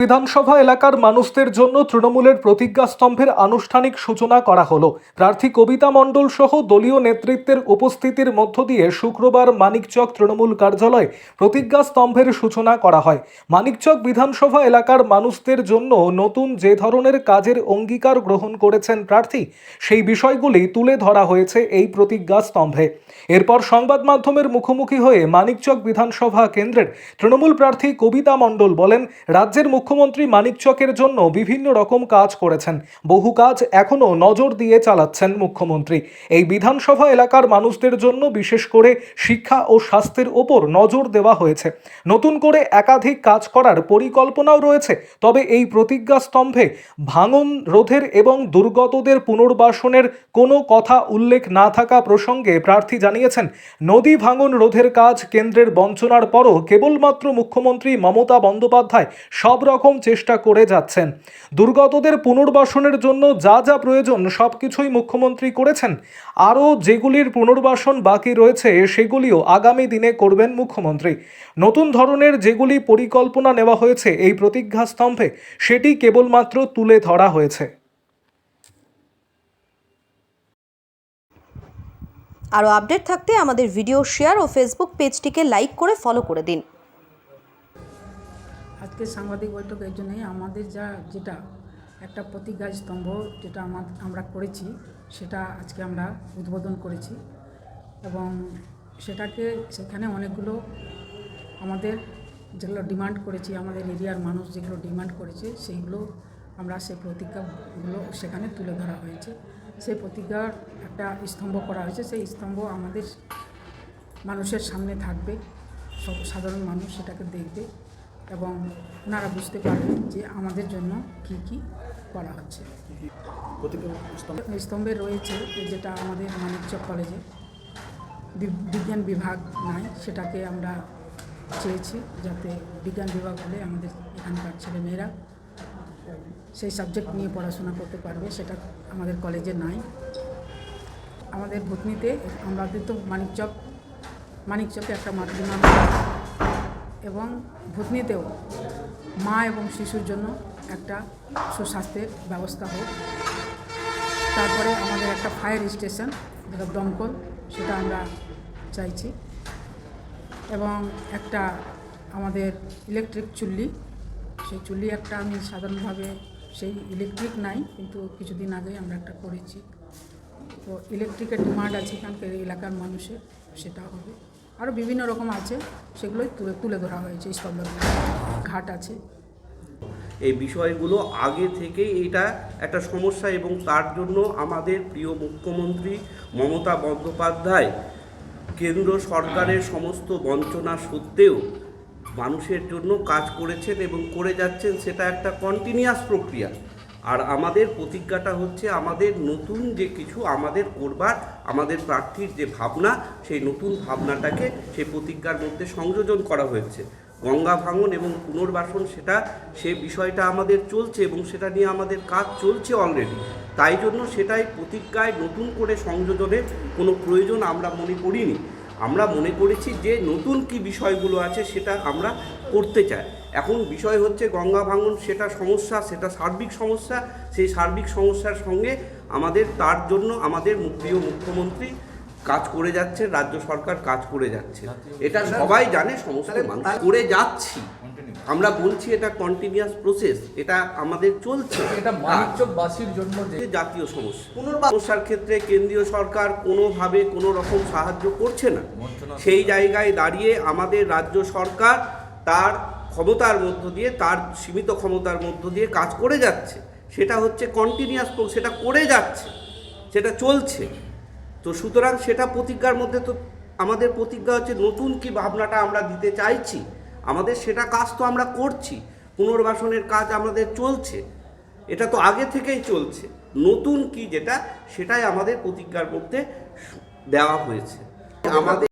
বিধানসভা এলাকার মানুষদের জন্য তৃণমূলের প্রতিজ্ঞা স্তম্ভের আনুষ্ঠানিক সূচনা করা হলো। প্রার্থী কবিতা মণ্ডল সহ দলীয় নেতৃত্বের উপস্থিতির মধ্য দিয়ে শুক্রবার মানিকচক তৃণমূল কার্যালয়ে প্রতিজ্ঞা স্তম্ভের সূচনা করা হয়। মানিকচক বিধানসভা এলাকার মানুষদের জন্য নতুন যে ধরনের কাজের অঙ্গীকার গ্রহণ করেছেন প্রার্থী, সেই বিষয়গুলি তুলে ধরা হয়েছে এই প্রতিজ্ঞা স্তম্ভে। এরপর সংবাদ মাধ্যমের মুখোমুখি হয়ে মানিকচক বিধানসভা কেন্দ্রের তৃণমূল প্রার্থী কবিতা মণ্ডল বলেন, রাজ্যের মুখ্যমন্ত্রী মানিকচকের জন্য বিভিন্ন রকম কাজ করেছেন, বহু কাজ এখনো নজর দিয়ে চালাচ্ছেন মুখ্যমন্ত্রী। এই বিধানসভা এলাকার মানুষদের জন্য বিশেষ করে শিক্ষা ও স্বাস্থ্যের ওপর নজর দেওয়া হয়েছে। নতুন করে একাধিক কাজ করার পরিকল্পনাও রয়েছে। তবে এই প্রতিজ্ঞা স্তম্ভে ভাঙন রোধের এবং দুর্গতদের পুনর্বাসনের কোনো কথা উল্লেখ না থাকা প্রসঙ্গে প্রার্থী জানিয়েছেন, নদী ভাঙন রোধের কাজ কেন্দ্রের বঞ্চনার পরও কেবলমাত্র মুখ্যমন্ত্রী মমতা বন্দ্যোপাধ্যায় সব রকম চেষ্টা করে যাচ্ছেন। দুর্গতদের পুনর্বাসনের জন্য যা যা প্রয়োজন সবকিছুই মুখ্যমন্ত্রী করেছেন। আরও যেগুলির পুনর্বাসন বাকি রয়েছে সেগুলিও আগামী দিনে করবেন মুখ্যমন্ত্রী। নতুন ধরনের যেগুলি পরিকল্পনা নেওয়া হয়েছে এই প্রতিজ্ঞা স্তম্ভে, সেটি কেবলমাত্র তুলে ধরা হয়েছে। আরও আপডেট থাকতে আমাদের ভিডিও শেয়ার ও ফেসবুক পেজটিকে লাইক করে ফলো করে দিন। আজকে সাংবাদিক বৈঠক এই জন্যই, আমাদের যেটা একটা প্রতিজ্ঞা স্তম্ভ যেটা আমরা করেছি সেটা আজকে আমরা উদ্বোধন করেছি এবং সেখানে অনেকগুলো আমাদের যেগুলো ডিমান্ড করেছি, আমাদের এরিয়ার মানুষ যেগুলো ডিমান্ড করেছে সেইগুলো আমরা সেই প্রতিজ্ঞাগুলো সেখানে তুলে ধরা হয়েছে। সেই প্রতিজ্ঞার একটা স্তম্ভ করা হয়েছে। সেই স্তম্ভ আমাদের মানুষের সামনে থাকবে, সব সাধারণ মানুষ সেটাকে দেখবে এবং ওনারা বুঝতে পারবেন যে আমাদের জন্য কি কি করা হচ্ছে। স্তম্ভে রয়েছে যেটা আমাদের মানিকচক কলেজে বিজ্ঞান বিভাগ নাই, সেটাকে আমরা চেয়েছি যাতে বিজ্ঞান বিভাগ হলে আমাদের এখানকার ছেলেমেয়েরা সেই সাবজেক্ট নিয়ে পড়াশোনা করতে পারবে, সেটা আমাদের কলেজে নাই। আমাদের ভূতনিতে আমাদের তো মানিকচকে একটা মাতৃমা এবং ভূতনিতেও মা এবং শিশুর জন্য একটা সুস্বাস্থ্যের ব্যবস্থা হোক। তারপরে আমাদের একটা ফায়ার স্টেশন যেটা দমকল, সেটা আমরা চাইছি এবং একটা আমাদের ইলেকট্রিক চুল্লি, সেই চুল্লি একটা আমি সাধারণভাবে সেই ইলেকট্রিক নাই, কিন্তু কিছুদিন আগে আমরা একটা করেছি। তো ইলেকট্রিকের ডিমান্ড আছে এখানকার এলাকার মানুষের, সেটা হবে। আরও বিভিন্ন রকম আছে, সেগুলোই তুলে ধরা হয়েছে। স্তম্ভগুলো ঘাট আছে। এই বিষয়গুলো আগে থেকেই এটা একটা সমস্যা এবং তার জন্য আমাদের প্রিয় মুখ্যমন্ত্রী মমতা বন্দ্যোপাধ্যায় কেন্দ্র সরকারের সমস্ত বঞ্চনা সত্ত্বেও মানুষের জন্য কাজ করেছেন এবং করে যাচ্ছেন। সেটা একটা কন্টিনিউয়াস প্রক্রিয়া। আর আমাদের প্রতিজ্ঞাটা হচ্ছে আমাদের নতুন যে কিছু আমাদের করবার, আমাদের প্রার্থীর যে ভাবনা, সেই নতুন ভাবনাটাকে সেই প্রতিজ্ঞার মধ্যে সংযোজন করা হয়েছে। গঙ্গা ভাঙন এবং পুনর্বাসন সে বিষয়টা আমাদের চলছে এবং সেটা নিয়ে আমাদের কাজ চলছে অলরেডি। তাই জন্য সেটাই প্রতিজ্ঞায় নতুন করে সংযোজনের কোনো প্রয়োজন আমরা মনে করিনি। আমরা মনে করেছি যে নতুন কি বিষয়গুলো আছে সেটা আমরা করতে চাই। এখন বিষয় হচ্ছে গঙ্গা ভাঙন, সেটা সমস্যা, সেটা সার্বিক সমস্যা। সেই সার্বিক সমস্যার সঙ্গে তার জন্য আমাদের প্রিয় মুখ্যমন্ত্রী কাজ করে যাচ্ছে, রাজ্য সরকার কাজ করে যাচ্ছে। এটা সবাই জানে, সমস্ত মানুষ করে যাচ্ছি। আমরা বলছি এটা কন্টিনিউয়াস প্রসেস, এটা আমাদের চলছে। এটা মানিকচকবাসীর জন্য জাতীয় সমস্যার ক্ষেত্রে কেন্দ্রীয় সরকার কোনোভাবে কোনো রকম সাহায্য করছে না। সেই জায়গায় দাঁড়িয়ে আমাদের রাজ্য সরকার তার ক্ষমতার মধ্য দিয়ে, তার সীমিত ক্ষমতার মধ্য দিয়ে কাজ করে যাচ্ছে। সেটা হচ্ছে কন্টিনিউয়াস, সেটা করে যাচ্ছে, সেটা চলছে। তো সুতরাং সেটা প্রতিজ্ঞার মধ্যে, তো আমাদের প্রতিজ্ঞা হচ্ছে নতুন কি ভাবনাটা আমরা দিতে চাইছি, আমাদের সেটা কাজ তো আমরা করছি। পুনর্বাসনের কাজ আমাদের চলছে, এটা তো আগে থেকেই চলছে। নতুন কি যেটা, সেটাই আমাদের প্রতিজ্ঞার মধ্যে দেওয়া হয়েছে। আমাদের